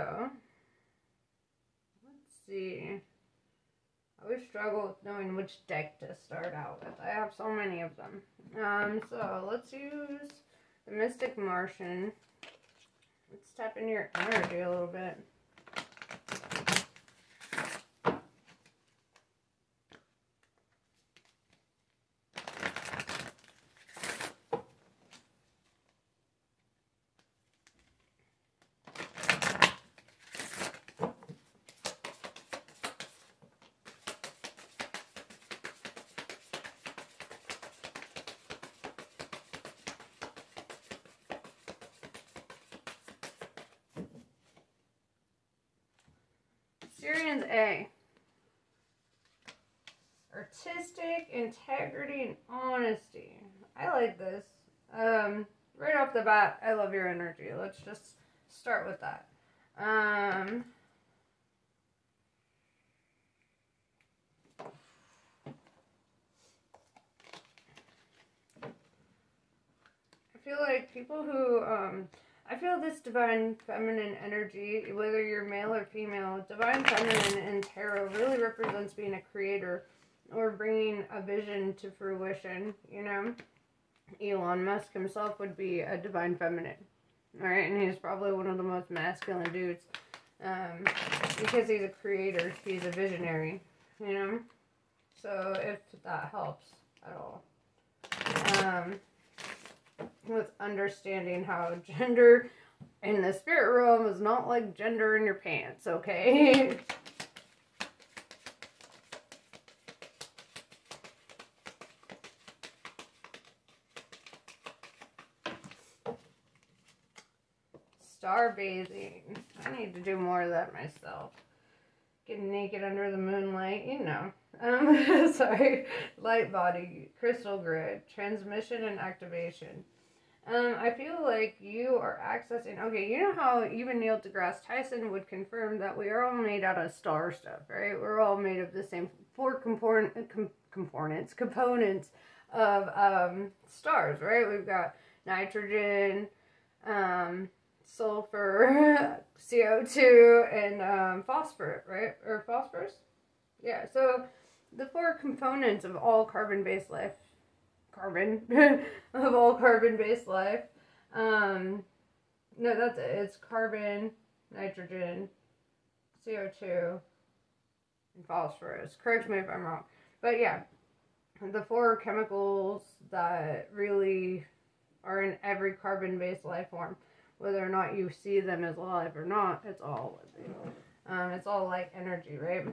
So, let's see. I always struggle with knowing which deck to start out with. I have so many of them. So let's use the Mystic Martian. Let's tap into your energy a little bit. Sirian's A. Artistic, integrity, and honesty. I like this. Right off the bat, I love your energy. Let's just start with that. I feel like people who, I feel this divine feminine energy, whether you're male or female, divine feminine in tarot really represents being a creator or bringing a vision to fruition, you know? Elon Musk himself would be a divine feminine, alright? And he's probably one of the most masculine dudes, because he's a creator, he's a visionary, you know? So if that helps at all. With understanding how gender in the spirit realm is not like gender in your pants, okay? Starbathing. I need to do more of that myself. Getting naked under the moonlight, you know. Sorry. Light body, crystal grid, transmission and activation. I feel like you are accessing, okay, you know how even Neil deGrasse Tyson would confirm that we are all made out of star stuff, right? We're all made of the same four components of stars, right? We've got nitrogen, sulfur, CO2, and phosphorus, right? Or phosphorus? Yeah, so the four components of all carbon-based life, of all carbon-based life, no, that's it. It's carbon, nitrogen, CO2, and phosphorus. Correct me if I'm wrong. But yeah, the four chemicals that really are in every carbon-based life form, whether or not you see them as alive or not, it's all it's all like energy, right?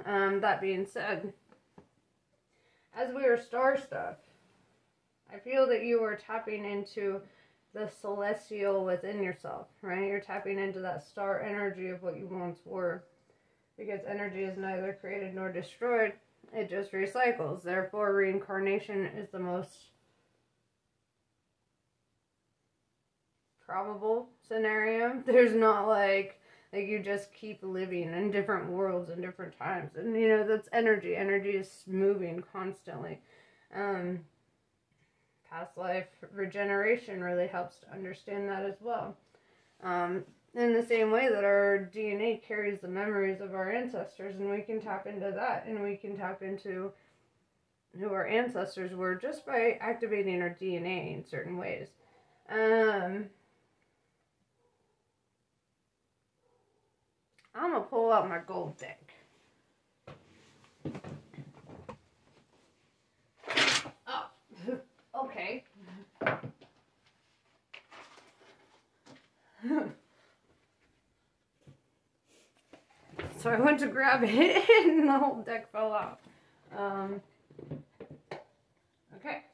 That being said, as we are star stuff, I feel that you are tapping into the celestial within yourself, right? You're tapping into that star energy of what you once were, because energy is neither created nor destroyed, it just recycles. Therefore, reincarnation is the most probable scenario. There's not like you just keep living in different worlds and different times, and you know, that's energy. Energy is moving constantly. Past life regeneration really helps to understand that as well. In the same way that our DNA carries the memories of our ancestors, and we can tap into that, and we can tap into who our ancestors were just by activating our DNA in certain ways. I'm gonna pull out my gold deck. Oh, okay. So I went to grab it and the whole deck fell out. Okay.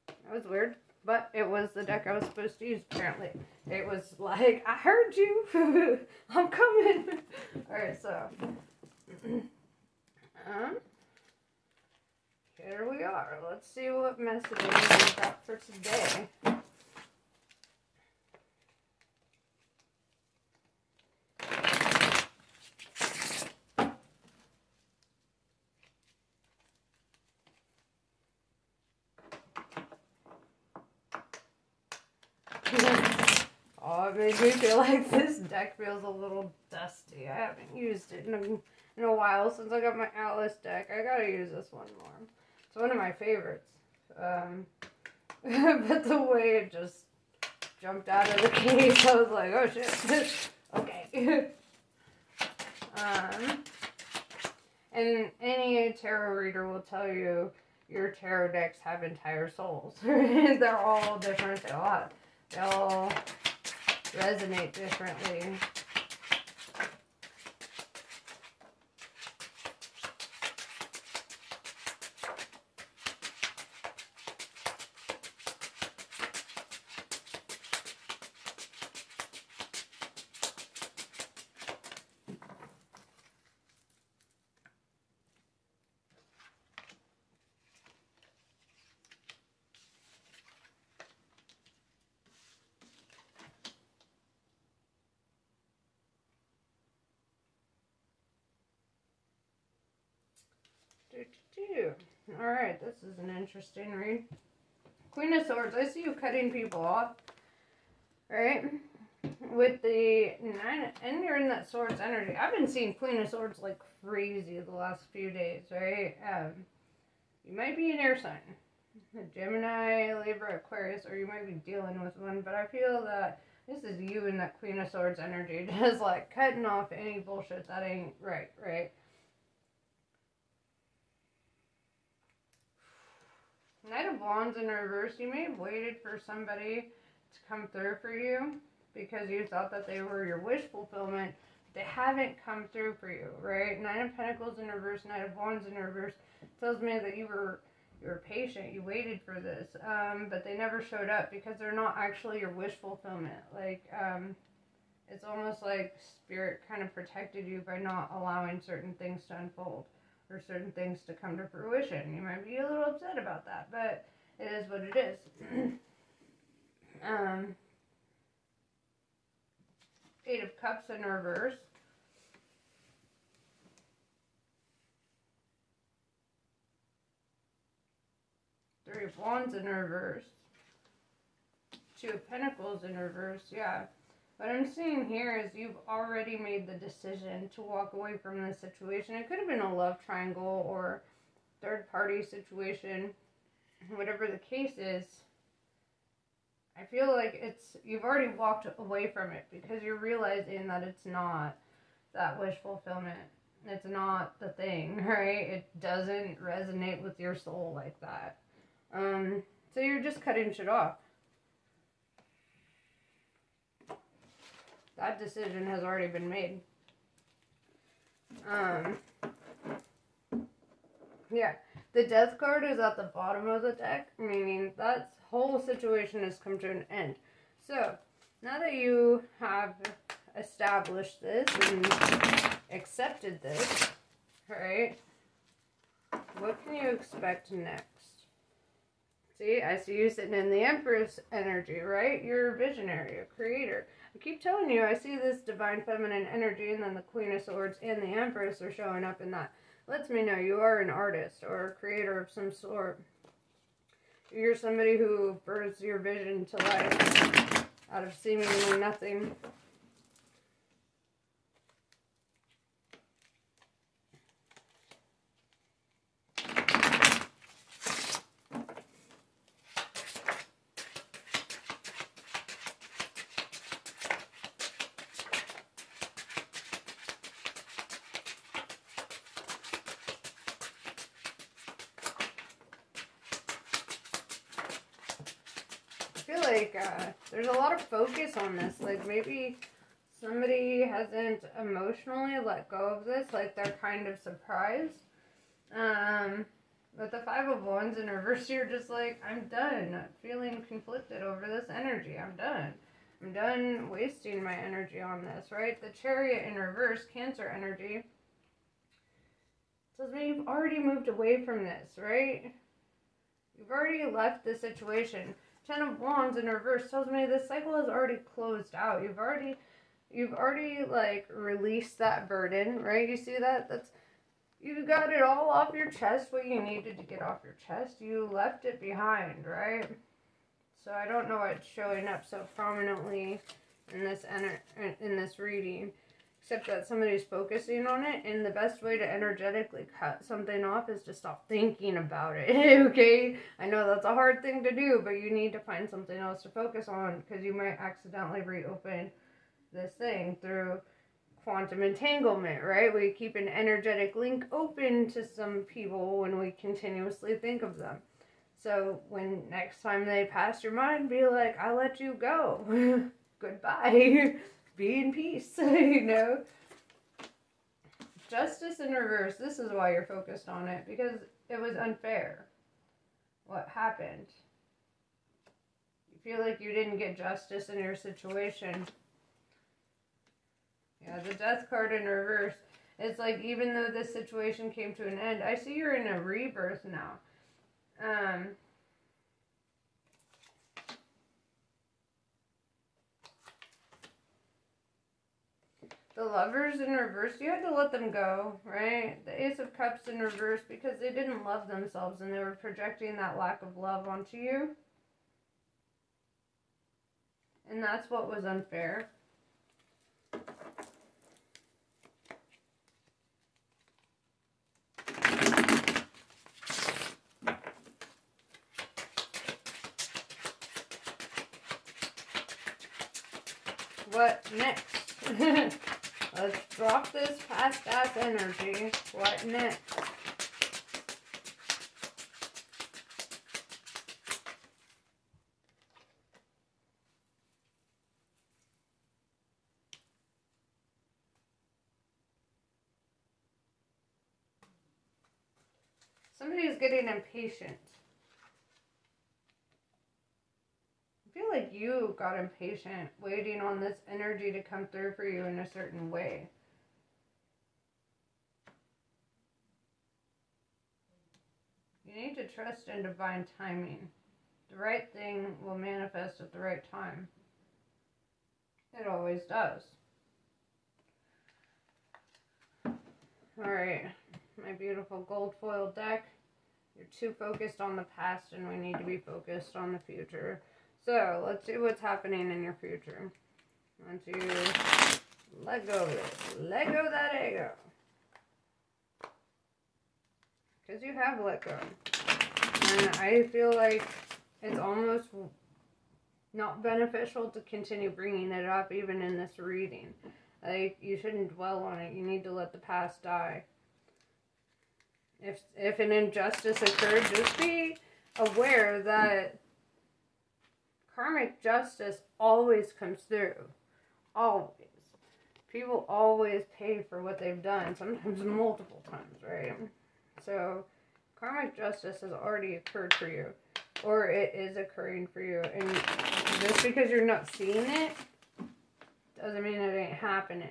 That was weird. But it was the deck I was supposed to use, apparently. It was like, I heard you. I'm coming. Alright, so. Here we are. Let's see what messages we got for today. it made me feel like this deck feels a little dusty. I haven't used it in a while since I got my Atlas deck. I gotta use this one more. It's one of my favorites. But the way it just jumped out of the case, I was like, oh shit. Okay. And any tarot reader will tell you your tarot decks have entire souls. They're all different. They all resonate differently. Alright, this is an interesting read. Queen of Swords, I see you cutting people off. Right? With the 9, and you're in that Swords energy. I've been seeing Queen of Swords like crazy the last few days, right? You might be an air sign. A Gemini, Libra, Aquarius, or you might be dealing with one, but I feel that this is you in that Queen of Swords energy. Just like cutting off any bullshit that ain't right, right? Knight of Wands in reverse, you may have waited for somebody to come through for you because you thought that they were your wish fulfillment. They haven't come through for you, right? Nine of Pentacles in reverse, Knight of Wands in reverse tells me that you were patient, you waited for this, but they never showed up because they're not actually your wish fulfillment. Like, it's almost like Spirit kind of protected you by not allowing certain things to unfold or certain things to come to fruition. You might be a little upset about that, but it is what it is. Eight of Cups in reverse. Three of Wands in reverse. Two of Pentacles in reverse, yeah. What I'm seeing here is you've already made the decision to walk away from this situation. It could have been a love triangle or third party situation. Whatever the case is, I feel like you've already walked away from it because you're realizing that it's not that wish fulfillment. It's not the thing, right? It doesn't resonate with your soul like that. So you're just cutting shit off. That decision has already been made. Yeah, the Death card is at the bottom of the deck, meaning that whole situation has come to an end. So, now that you have established this and accepted this, right, what can you expect next? See, I see you sitting in the Empress energy, right? You're a visionary, a creator. I keep telling you, I see this divine feminine energy, and then the Queen of Swords and the Empress are showing up in that. Lets me know you are an artist or a creator of some sort. You're somebody who births your vision to life out of seemingly nothing. I feel like there's a lot of focus on this. Like maybe somebody hasn't emotionally let go of this. Like they're kind of surprised. With the Five of Wands in reverse, you're just like, I'm done feeling conflicted over this energy. I'm done. I'm done wasting my energy on this, right? The Chariot in reverse, Cancer energy, tells me you've already moved away from this, right? You've already left the situation. Ten of Wands in reverse tells me this cycle is already closed out. You've already like released that burden, right? You see that? You got it all off your chest, what you needed to get off your chest. You left it behind, right? So I don't know why it's showing up so prominently in this reading, except that somebody's focusing on it, and the best way to energetically cut something off is to stop thinking about it. Okay, I know that's a hard thing to do, but you need to find something else to focus on, because you might accidentally reopen this thing through quantum entanglement, right? We keep an energetic link open to some people when we continuously think of them. So when next time they pass your mind, be like, I let you go. Goodbye. Be in peace. You know? Justice in reverse. This is why you're focused on it. Because it was unfair. What happened? You feel like you didn't get justice in your situation. Yeah, the Death card in reverse. It's like, even though this situation came to an end, I see you're in a rebirth now. The Lovers in reverse, you had to let them go, right? The Ace of Cups in reverse, because they didn't love themselves and they were projecting that lack of love onto you. And that's what was unfair. What next? Let's drop this past ass energy. What next? Somebody's getting impatient. I feel like you got impatient waiting on this energy to come through for you in a certain way. You need to trust in divine timing. The right thing will manifest at the right time. It always does. Alright, my beautiful gold foil deck. You're too focused on the past and we need to be focused on the future. So, let's see what's happening in your future. Once you let go of it. Let go of that ego. Because you have let go. And I feel like it's almost not beneficial to continue bringing it up even in this reading. Like, you shouldn't dwell on it. You need to let the past die. If an injustice occurred, just be aware that karmic justice always comes through. Always. People always pay for what they've done, sometimes multiple times, right? So, karmic justice has already occurred for you. Or it is occurring for you. And just because you're not seeing it, doesn't mean it ain't happening.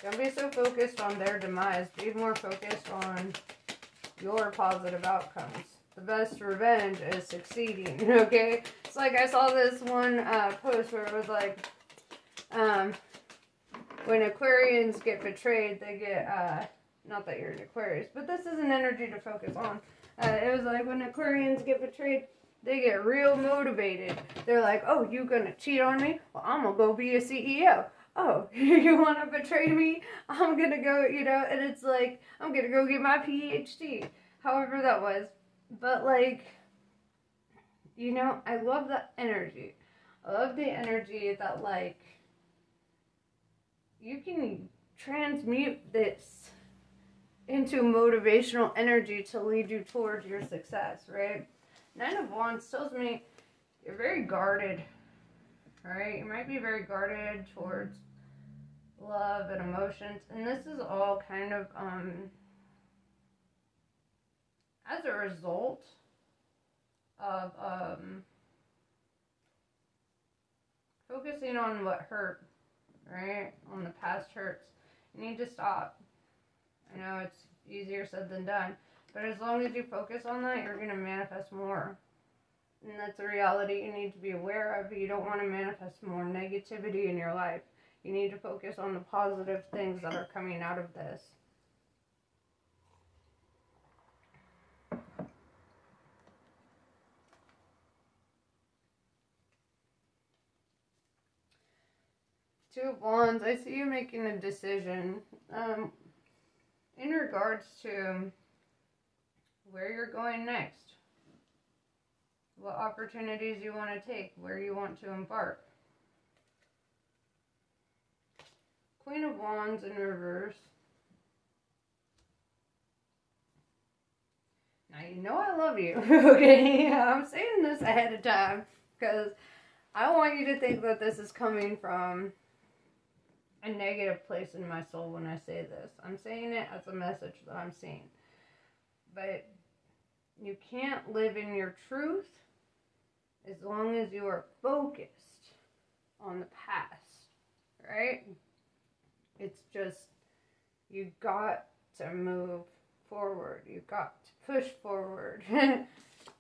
Don't be so focused on their demise. Be more focused on your positive outcomes. The best revenge is succeeding, okay? It's like I saw this one post where it was like, when Aquarians get betrayed, they get, not that you're an Aquarius, but this is an energy to focus on. It was like when Aquarians get betrayed, they get real motivated. They're like, oh, you gonna cheat on me? Well, I'm gonna go be a CEO. Oh, you want to betray me? I'm going to go, you know, and it's like, I'm going to go get my PhD. However that was. But, like, you know, I love that energy. I love the energy that, like, you can transmute this into motivational energy to lead you towards your success, right? Nine of Wands tells me you're very guarded. Right? You might be very guarded towards love and emotions. And this is all kind of, as a result of, focusing on what hurt, right? On the past hurts. You need to stop. I know it's easier said than done. But as long as you focus on that, you're going to manifest more. And that's a reality you need to be aware of. You don't want to manifest more negativity in your life. You need to focus on the positive things that are coming out of this. Two of Wands, I see you making a decision in regards to where you're going next, what opportunities you want to take, where you want to embark. Queen of Wands in reverse. Now you know I love you, okay? I'm saying this ahead of time because I want you to think that this is coming from a negative place in my soul when I say this. I'm saying it as a message that I'm seeing. But you can't live in your truth as long as you are focused on the past, right? It's just, you got to move forward. You got to push forward.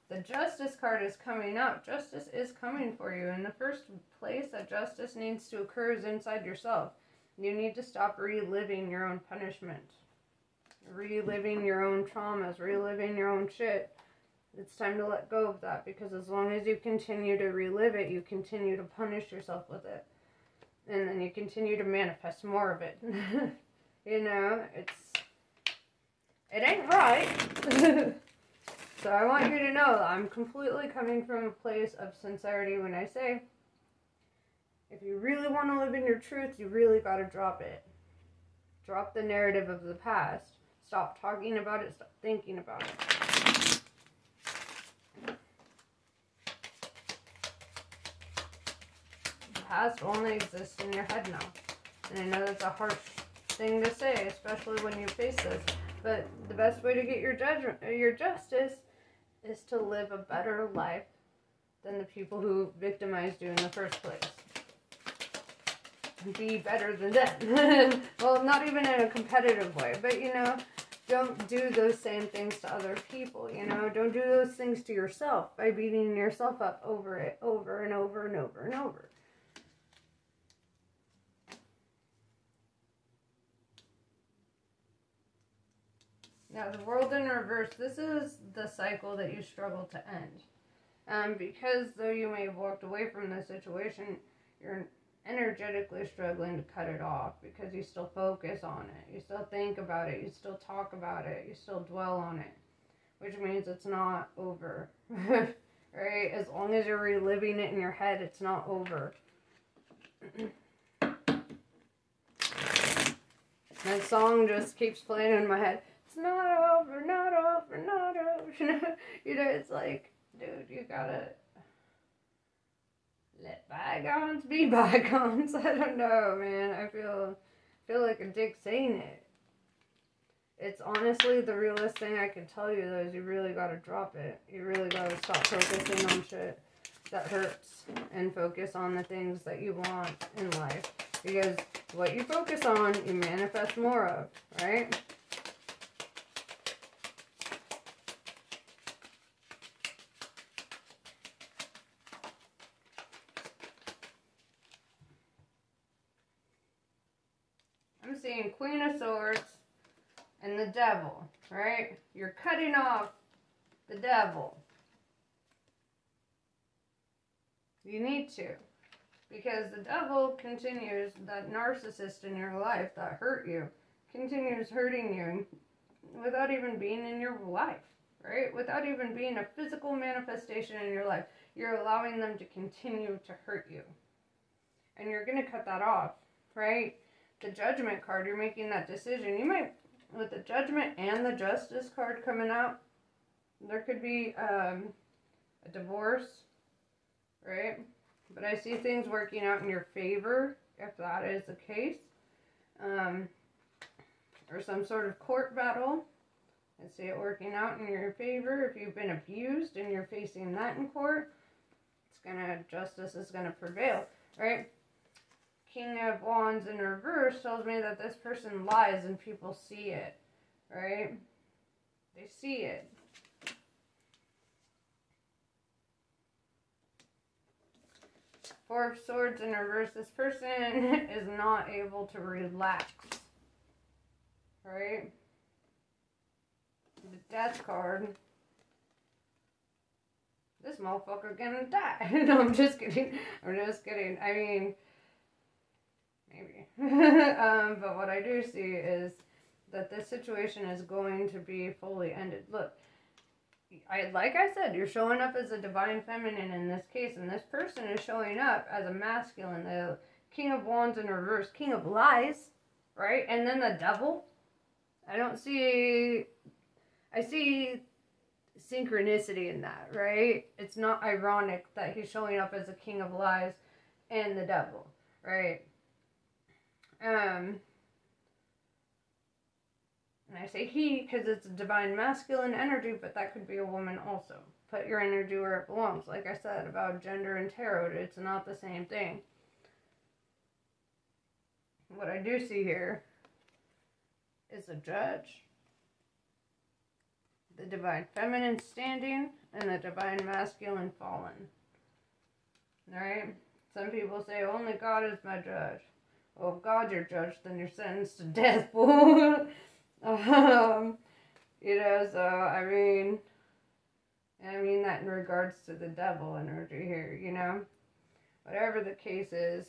The Justice card is coming up. Justice is coming for you. In the first place that justice needs to occur is inside yourself. You need to stop reliving your own punishment. Reliving your own traumas. Reliving your own shit. It's time to let go of that, because as long as you continue to relive it, you continue to punish yourself with it. And then you continue to manifest more of it. You know, it ain't right. So I want you to know that I'm completely coming from a place of sincerity when I say, if you really want to live in your truth, you really got to drop it. Drop the narrative of the past. Stop talking about it. Stop thinking about it. The past only exists in your head now. And I know that's a harsh thing to say, especially when you face this. But the best way to get your justice is to live a better life than the people who victimized you in the first place. Be better than them. Well, not even in a competitive way, but you know, don't do those same things to other people, you know? Don't do those things to yourself by beating yourself up over it, over and over and over and over. Now, the World in reverse, this is the cycle that you struggle to end. Because though you may have walked away from the situation, you're energetically struggling to cut it off because you still focus on it. You still think about it. You still talk about it. You still dwell on it. Which means it's not over. Right? As long as you're reliving it in your head, it's not over. That song just keeps playing in my head. It's not over, not over, not over. You know, it's like, dude, you gotta let bygones be bygones. I don't know, man. I feel like a dick saying it. It's honestly the realest thing I can tell you, though, is you really gotta drop it. You really gotta stop focusing on shit that hurts and focus on the things that you want in life. Because what you focus on, you manifest more of, right? I'm seeing Queen of Swords and the Devil, right? You're cutting off the devil. You need to. Because the devil continues, that narcissist in your life that hurt you, continues hurting you without even being in your life, right? Without even being a physical manifestation in your life. You're allowing them to continue to hurt you. And you're going to cut that off, right? The Judgment card, you're making that decision. You might, with the Judgment and the Justice card coming out, there could be a divorce, right? But I see things working out in your favor, if that is the case. Or some sort of court battle. I see it working out in your favor. If you've been abused and you're facing that in court, justice is gonna prevail, right? King of Wands in reverse tells me that this person lies and people see it, right? They see it. Four of Swords in reverse, this person is not able to relax, right? The Death card. This motherfucker gonna die. No, I'm just kidding. I'm just kidding. I mean, Maybe. But what I do see is that this situation is going to be fully ended. Look, like I said, you're showing up as a divine feminine in this case, and this person is showing up as a masculine, the King of Wands in reverse, King of Lies, right? And then the Devil. I see synchronicity in that, right? It's not ironic that he's showing up as a King of Lies and the Devil, right? And I say he because it's a divine masculine energy, but that could be a woman also. Put your energy where it belongs. Like I said about gender and tarot, it's not the same thing. What I do see here is a Judge, the divine feminine standing, and the divine masculine fallen. Alright? Some people say, only God is my judge. Well, if God's your judge, then you're sentenced to death, fool. You know, so, I mean that in regards to the Devil energy here, you know? Whatever the case is,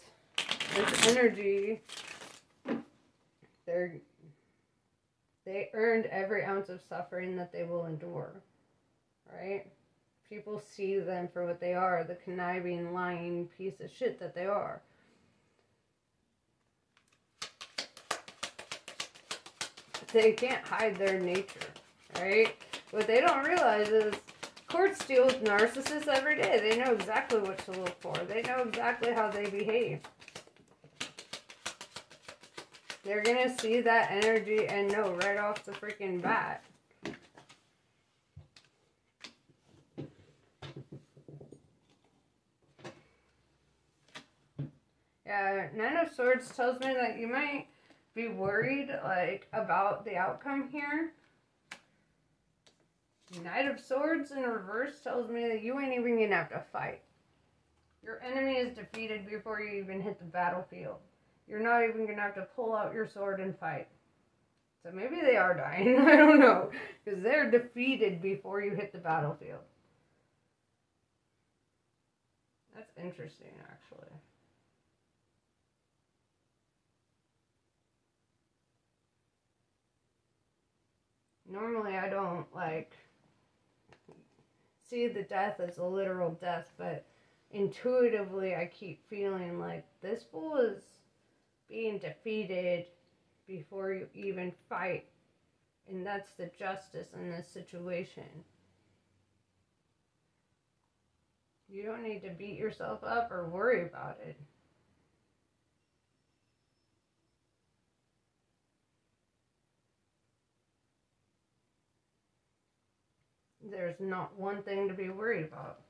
this energy, they earned every ounce of suffering that they will endure, right? People see them for what they are, the conniving, lying piece of shit that they are. They can't hide their nature, right? What they don't realize is courts deal with narcissists every day. They know exactly what to look for. They know exactly how they behave. They're going to see that energy and know right off the freaking bat. Yeah, Nine of Swords tells me that you might be worried, like, about the outcome here. Knight of Swords in reverse tells me that you ain't even going to have to fight. Your enemy is defeated before you even hit the battlefield. You're not even going to have to pull out your sword and fight. So maybe they are dying. I don't know. Because they're defeated before you hit the battlefield. That's interesting, actually. Normally I don't, like, see the death as a literal death, but intuitively I keep feeling like this fool is being defeated before you even fight. And that's the justice in this situation. You don't need to beat yourself up or worry about it. There's not one thing to be worried about.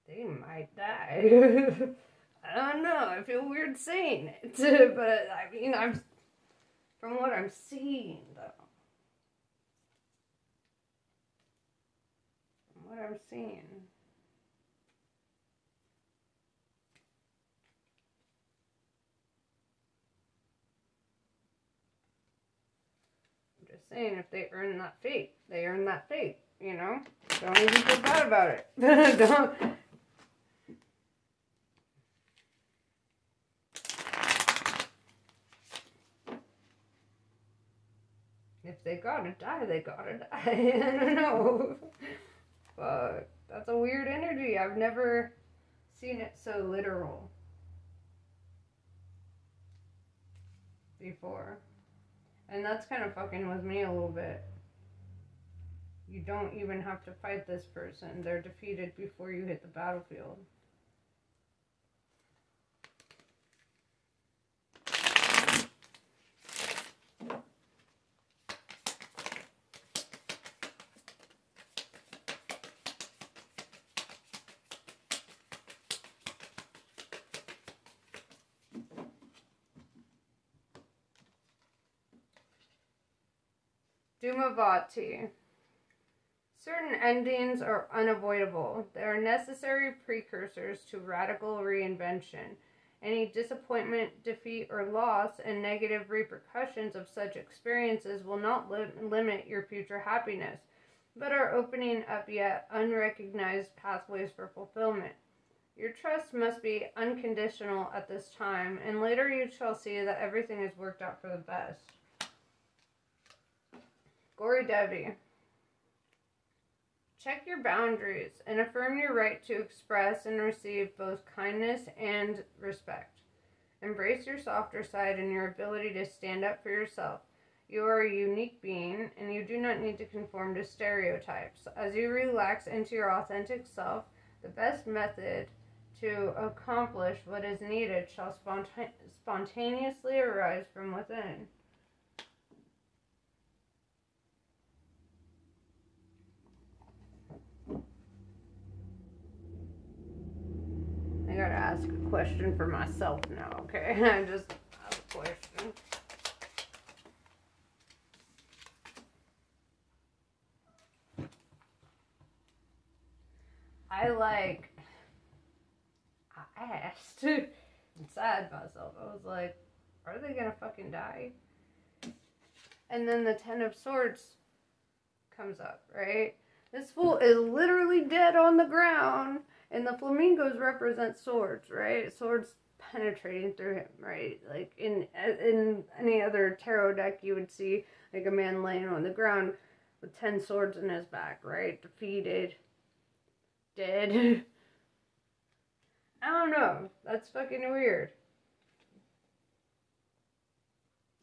They might die. I don't know. I feel weird saying it. But, I mean, from what I'm seeing, though. From what I'm seeing. I'm just saying, if they earn that fate, they earn that fate, you know? Don't even feel bad about it. Don't. If they gotta die, they gotta die. I don't know. But that's a weird energy. I've never seen it so literal before. And that's kind of fucking with me a little bit. You don't even have to fight this person. They're defeated before you hit the battlefield. Dhumavati. Certain endings are unavoidable. They are necessary precursors to radical reinvention. Any disappointment, defeat, or loss and negative repercussions of such experiences will not limit your future happiness, but are opening up yet unrecognized pathways for fulfillment. Your trust must be unconditional at this time, and later you shall see that everything is worked out for the best. Gori Devi. Check your boundaries and affirm your right to express and receive both kindness and respect. Embrace your softer side and your ability to stand up for yourself. You are a unique being, and you do not need to conform to stereotypes. As you relax into your authentic self, the best method to accomplish what is needed shall spontaneously arise from within. I gotta ask a question for myself now, okay? I just have a question. I asked inside myself, I was like, are they gonna fucking die? And then the Ten of Swords comes up, right? This fool is literally dead on the ground, and the flamingos represent swords, right? Swords penetrating through him, right? Like in any other tarot deck, you would see like a man laying on the ground with 10 swords in his back, right? Defeated, dead. I don't know. That's fucking weird.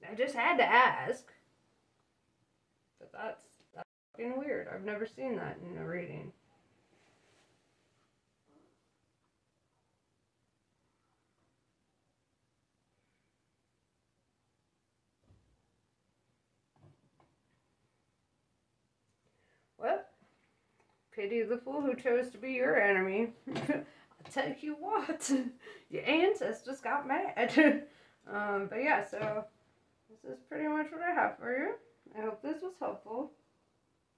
I just had to ask. But that's fucking weird. I've never seen that in a reading. Well, pity the fool who chose to be your enemy. I'll tell you what, your ancestors got mad. But yeah, so this is pretty much what I have for you. I hope this was helpful.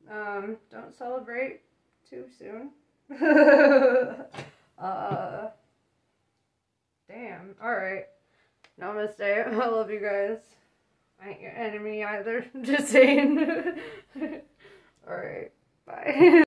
Don't celebrate too soon. Damn. Alright. Namaste. I love you guys. I ain't your enemy either. Just saying. Alright. Bye.